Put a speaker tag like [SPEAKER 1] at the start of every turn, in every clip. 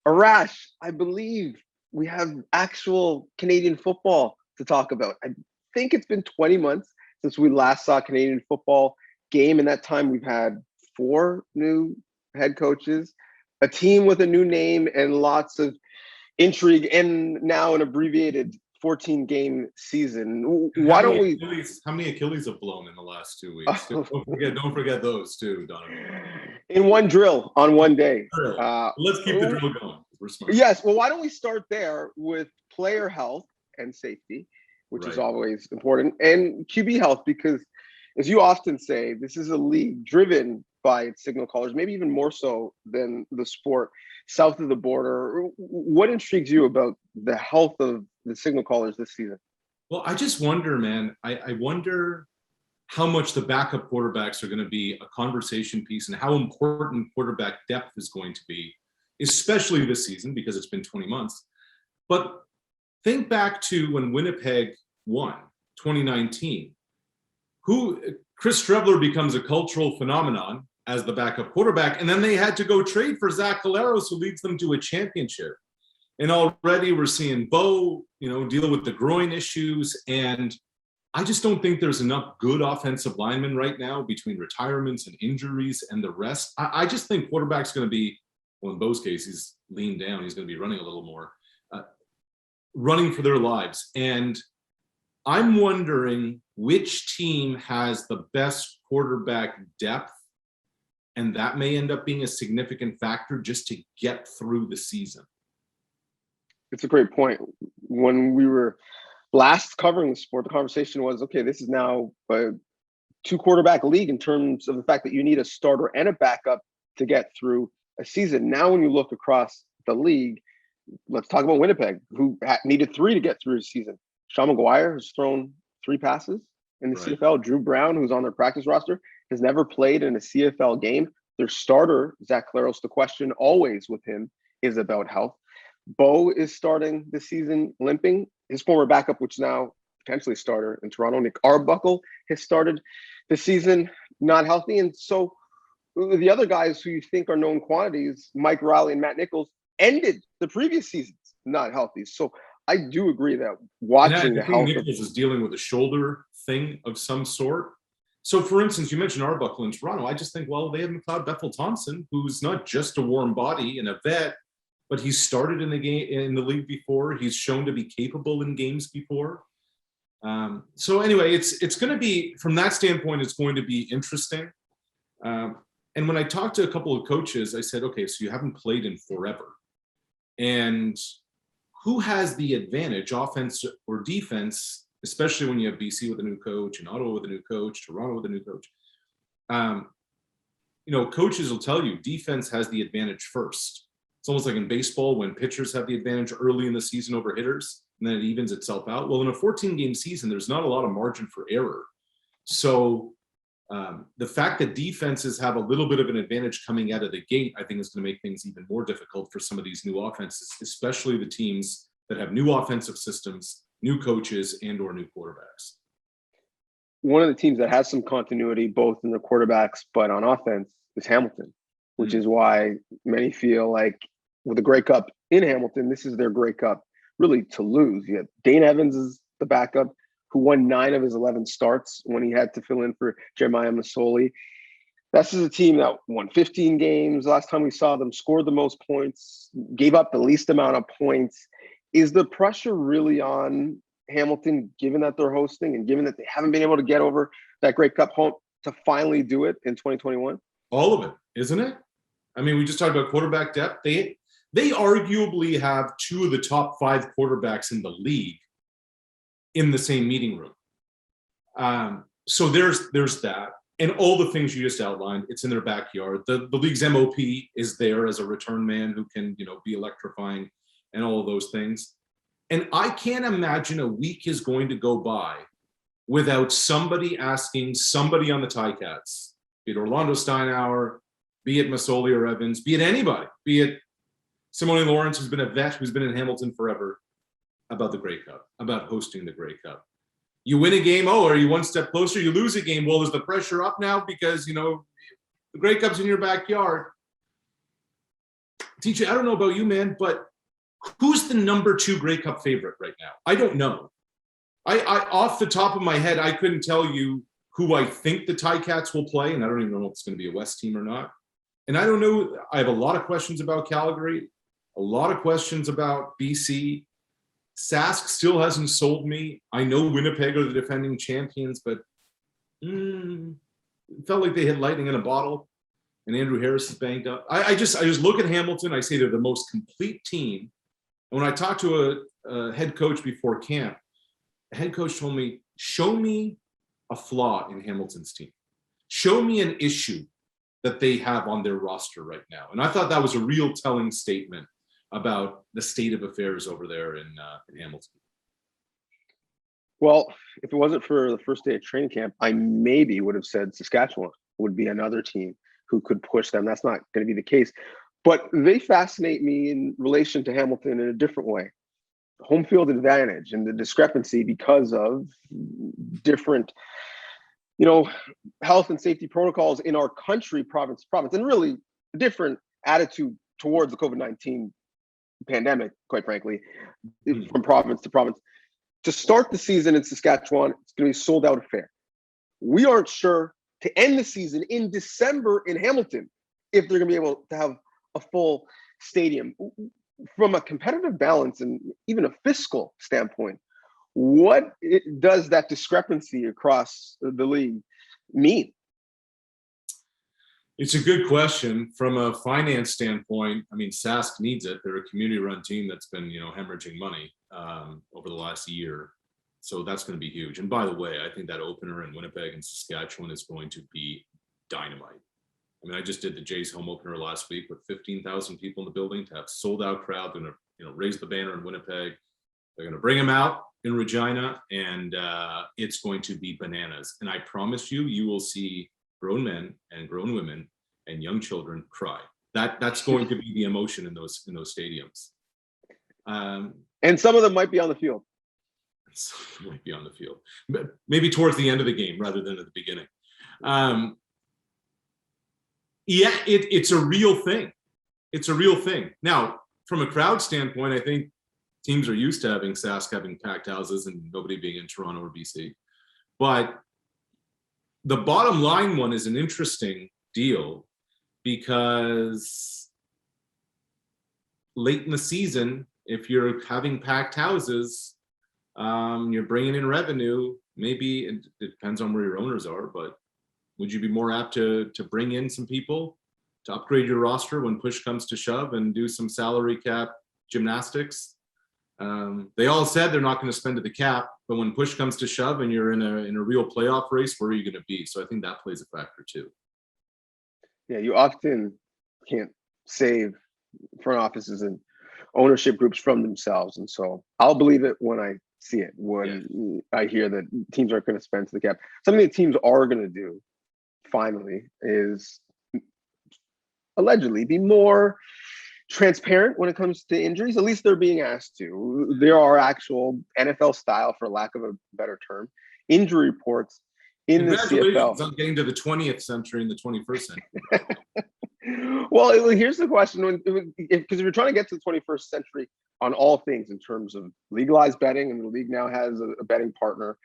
[SPEAKER 1] Arash, I believe we have actual Canadian football to talk about. I think it's been 20 months since we last saw a Canadian football game. In that time, we've had 4 new head coaches, a team with a new name, and lots of intrigue, and now an abbreviated 14-game season.
[SPEAKER 2] And
[SPEAKER 1] Why don't we?
[SPEAKER 2] How many Achilles have blown in the last 2 weeks? Don't forget those too, Donnovan.
[SPEAKER 1] In one drill on one day.
[SPEAKER 2] Let's keep the drill going. We're smart.
[SPEAKER 1] Yes. Well, why don't we start there with player health and safety, which is always important, and QB health, because as you often say, this is a league driven by its signal callers, maybe even more so than the sport south of the border. What intrigues you about the health of the signal callers this season?
[SPEAKER 2] Well, I just wonder, man. I wonder how much the backup quarterbacks are going to be a conversation piece and how important quarterback depth is going to be, especially this season because it's been 20 months. But think back to when Winnipeg won 2019. Chris Streveler becomes a cultural phenomenon as the backup quarterback, and then they had to go trade for Zach Collaros, who leads them to a championship. And already we're seeing Bo, deal with the groin issues, and I just don't think there's enough good offensive linemen right now between retirements and injuries and the rest. I just think quarterback's going to be, well, in Bo's case, he's leaned down. He's going to be running a little more, running for their lives. And I'm wondering which team has the best quarterback depth, and that may end up being a significant factor just to get through the season.
[SPEAKER 1] It's a great point. When we were last covering the sport, the conversation was, okay, this is now a 2-quarterback league in terms of the fact that you need a starter and a backup to get through a season. Now, when you look across the league, let's talk about Winnipeg, who needed 3 to get through the season. Sean McGuire has thrown 3 passes in the CFL. Drew Brown, who's on their practice roster, has never played in a CFL game. Their starter, Zach Collaros, the question always with him is about health. Bo is starting the season limping. His former backup, which is now potentially a starter in Toronto, Nick Arbuckle, has started the season not healthy. And so the other guys who you think are known quantities, Mike Riley and Matt Nichols, ended the previous seasons not healthy. So I do agree that watching the health
[SPEAKER 2] Nichols is dealing with a shoulder thing of some sort. So, for instance, you mentioned Arbuckle in Toronto. I just think, well, they have McLeod Bethel-Thompson, who's not just a warm body and a vet, but he's started in the league before. He's shown to be capable in games before. So anyway, it's going to be, from that standpoint, it's going to be interesting. And when I talked to a couple of coaches, I said, okay, so you haven't played in forever. And who has the advantage, offense or defense, especially when you have BC with a new coach and Ottawa with a new coach, Toronto with a new coach? Coaches will tell you defense has the advantage first. It's almost like in baseball when pitchers have the advantage early in the season over hitters, and then it evens itself out. Well, in a 14-game season, there's not a lot of margin for error. So the fact that defenses have a little bit of an advantage coming out of the gate, I think is going to make things even more difficult for some of these new offenses, especially the teams that have new offensive systems, new coaches, and or new quarterbacks.
[SPEAKER 1] One of the teams that has some continuity, both in the quarterbacks, but on offense, is Hamilton, which is why many feel like with the Grey Cup in Hamilton, this is their Grey Cup really to lose. You have Dane Evans is the backup, who won 9 of his 11 starts when he had to fill in for Jeremiah Masoli. This is a team that won 15 games. Last time we saw them, scored the most points, gave up the least amount of points. Is the pressure really on Hamilton, given that they're hosting and given that they haven't been able to get over that Grey Cup hump, to finally do it in 2021?
[SPEAKER 2] All of it, isn't it? I mean, we just talked about quarterback depth. They arguably have 2 of the top 5 quarterbacks in the league in the same meeting room. So there's that. And all the things you just outlined, it's in their backyard. The league's MOP is there as a return man who can, be electrifying and all of those things. And I can't imagine a week is going to go by without somebody asking somebody on the Ticats, be it Orlando Steinauer, be it Masoli or Evans, be it anybody, be it Simone Lawrence, who's been a vet, who's been in Hamilton forever, about the Grey Cup, about hosting the Grey Cup. You win a game, are you one step closer? You lose a game, well, is the pressure up now because, the Grey Cup's in your backyard? TJ, I don't know about you, man, but who's the number 2 Grey Cup favorite right now? I don't know. I off the top of my head, I couldn't tell you who I think the Ticats will play, and I don't even know if it's going to be a West team or not. And I don't know. I have a lot of questions about Calgary, a lot of questions about BC. Sask still hasn't sold me. I know Winnipeg are the defending champions, but it felt like they hit lightning in a bottle, and Andrew Harris is banged up. I just look at Hamilton. I say they're the most complete team. And when I talked to a head coach before camp, the head coach told me, show me a flaw in Hamilton's team. Show me an issue that they have on their roster right now. And I thought that was a real telling statement about the state of affairs over there in Hamilton.
[SPEAKER 1] Well, if it wasn't for the first day of training camp, I maybe would have said Saskatchewan would be another team who could push them. That's not going to be the case. But they fascinate me in relation to Hamilton in a different way. Home field advantage and the discrepancy because of different, health and safety protocols in our country, province to province, and really a different attitude towards the COVID-19 pandemic, quite frankly, from province to province. To start the season in Saskatchewan, it's going to be a sold-out affair. We aren't sure to end the season in December in Hamilton if they're going to be able to have a full stadium. From a competitive balance and even a fiscal standpoint, what does that discrepancy across the league mean?
[SPEAKER 2] It's a good question. From a finance standpoint, I mean, Sask needs it. They're a community-run team that's been, hemorrhaging money over the last year. So that's going to be huge. And by the way, I think that opener in Winnipeg and Saskatchewan is going to be dynamite. I mean, I just did the Jays home opener last week with 15,000 people in the building to have sold-out crowd. They're going to, raise the banner in Winnipeg. They're going to bring them out in Regina, and it's going to be bananas. And I promise you, you will see grown men and grown women and young children cry. That's going to be the emotion in those stadiums.
[SPEAKER 1] And some of them might be on the field.
[SPEAKER 2] Some might be on the field, maybe towards the end of the game rather than at the beginning. Yeah, it's a real thing. It's a real thing. Now, from a crowd standpoint, I think teams are used to having Sask having packed houses and nobody being in Toronto or BC. But the bottom line one is an interesting deal because late in the season, if you're having packed houses, you're bringing in revenue. Maybe it depends on where your owners are, but would you be more apt to bring in some people to upgrade your roster when push comes to shove and do some salary cap gymnastics? They all said they're not going to spend to the cap, but when push comes to shove and you're in a real playoff race, where are you going to be? So I think that plays a factor too.
[SPEAKER 1] Yeah, you often can't save front offices and ownership groups from themselves. And so I'll believe it when I see it, when I hear that teams aren't going to spend to the cap. Something that teams are going to do, finally, is allegedly be more transparent when it comes to injuries. At least they're being asked to. There are actual NFL style, for lack of a better term, injury reports in the CFL.
[SPEAKER 2] On getting to the 20th century and the 21st century.
[SPEAKER 1] Well, here's the question: because if you're trying to get to the 21st century on all things in terms of legalized betting, and the league now has a betting partner,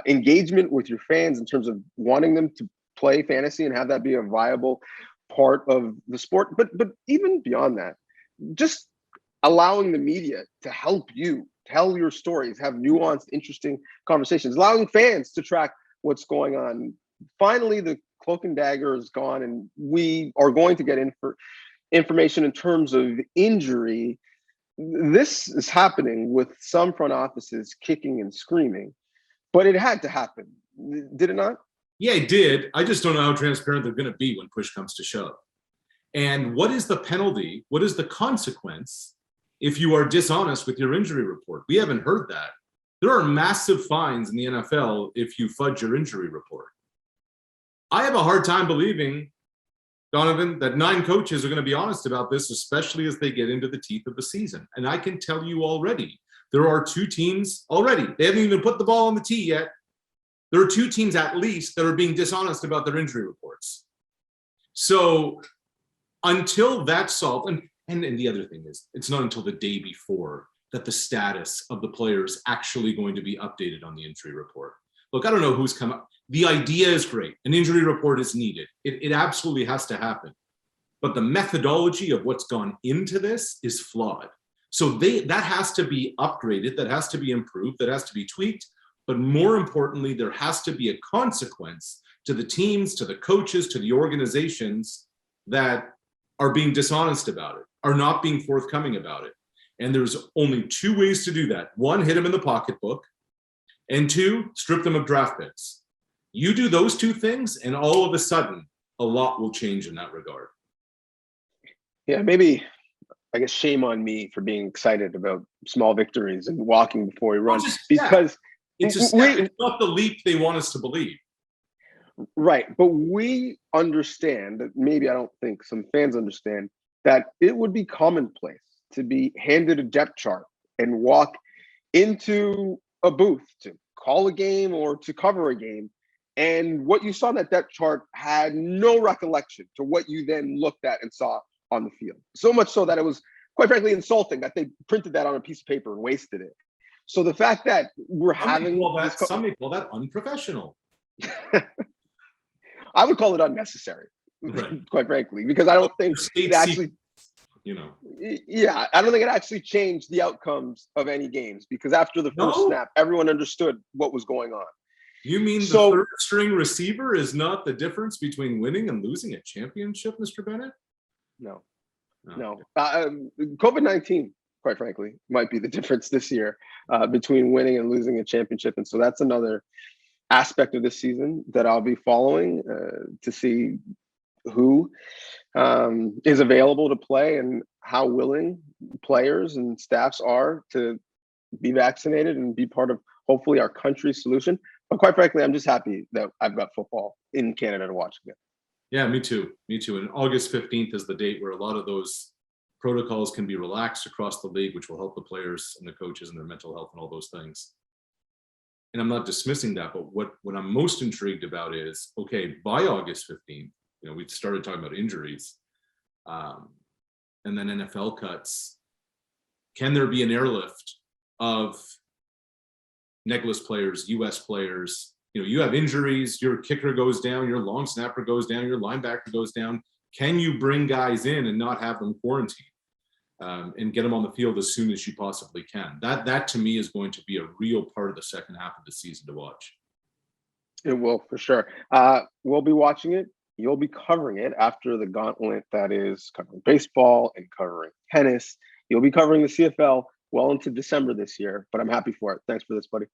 [SPEAKER 1] engagement with your fans in terms of wanting them to play fantasy and have that be a viable part of the sport, but even beyond that, just allowing the media to help you tell your stories, have nuanced, interesting conversations, allowing fans to track what's going on. Finally, the cloak and dagger is gone, and we are going to get in for information in terms of injury. This is happening with some front offices kicking and screaming, but it had to happen, did it not?
[SPEAKER 2] Yeah, it did. I just don't know how transparent they're going to be when push comes to shove. And what is the penalty? What is the consequence if you are dishonest with your injury report? We haven't heard that. There are massive fines in the NFL if you fudge your injury report. I have a hard time believing, Donnovan, that 9 coaches are going to be honest about this, especially as they get into the teeth of the season. And I can tell you already, there are 2 teams already. They haven't even put the ball on the tee yet. There are 2 teams at least that are being dishonest about their injury reports. So until that's solved, And the other thing is, it's not until the day before that the status of the player is actually going to be updated on the injury report. Look, I don't know who's come up. The idea is great. An injury report is needed. It absolutely has to happen. But the methodology of what's gone into this is flawed. So that has to be upgraded, that has to be improved, that has to be tweaked. But more importantly, there has to be a consequence to the teams, to the coaches, to the organizations that are being dishonest about it, are not being forthcoming about it. And there's only two ways to do that. One, hit them in the pocketbook. And two, strip them of draft picks. You do those two things, and all of a sudden, a lot will change in that regard.
[SPEAKER 1] Yeah, maybe, I guess, shame on me for being excited about small victories and walking before we run. Because
[SPEAKER 2] it's a step. It's not the leap they want us to believe.
[SPEAKER 1] Right. But we understand that, maybe I don't think some fans understand, that it would be commonplace to be handed a depth chart and walk into a booth to call a game or to cover a game. And what you saw in that depth chart had no recollection to what you then looked at and saw on the field. So much so that it was, quite frankly, insulting that they printed that on a piece of paper and wasted it. So the fact that we're having
[SPEAKER 2] some may call that unprofessional.
[SPEAKER 1] I would call it unnecessary, right, quite frankly, because I don't think it actually, yeah, I don't think it actually changed the outcomes of any games, because after the first snap, everyone understood what was going on.
[SPEAKER 2] You mean the third string receiver is not the difference between winning and losing a championship, Mr. Bennett?
[SPEAKER 1] No. COVID-19, quite frankly, might be the difference this year between winning and losing a championship. And so that's another aspect of this season that I'll be following to see who is available to play and how willing players and staffs are to be vaccinated and be part of, hopefully, our country's solution. But quite frankly, I'm just happy that I've got football in Canada to watch again.
[SPEAKER 2] Yeah, me too. Me too. And August 15th is the date where a lot of those protocols can be relaxed across the league, which will help the players and the coaches and their mental health and all those things. And I'm not dismissing that, but what I'm most intrigued about is, okay, by August 15th, we started talking about injuries, and then NFL cuts. Can there be an airlift of negless players, U.S. players? You have injuries, your kicker goes down, your long snapper goes down, your linebacker goes down. Can you bring guys in and not have them quarantined and get them on the field as soon as you possibly can? That to me is going to be a real part of the second half of the season to watch.
[SPEAKER 1] It will, for sure. We'll be watching it. You'll be covering it after the gauntlet that is covering baseball and covering tennis. You'll be covering the CFL well into December this year, but I'm happy for it. Thanks for this, buddy.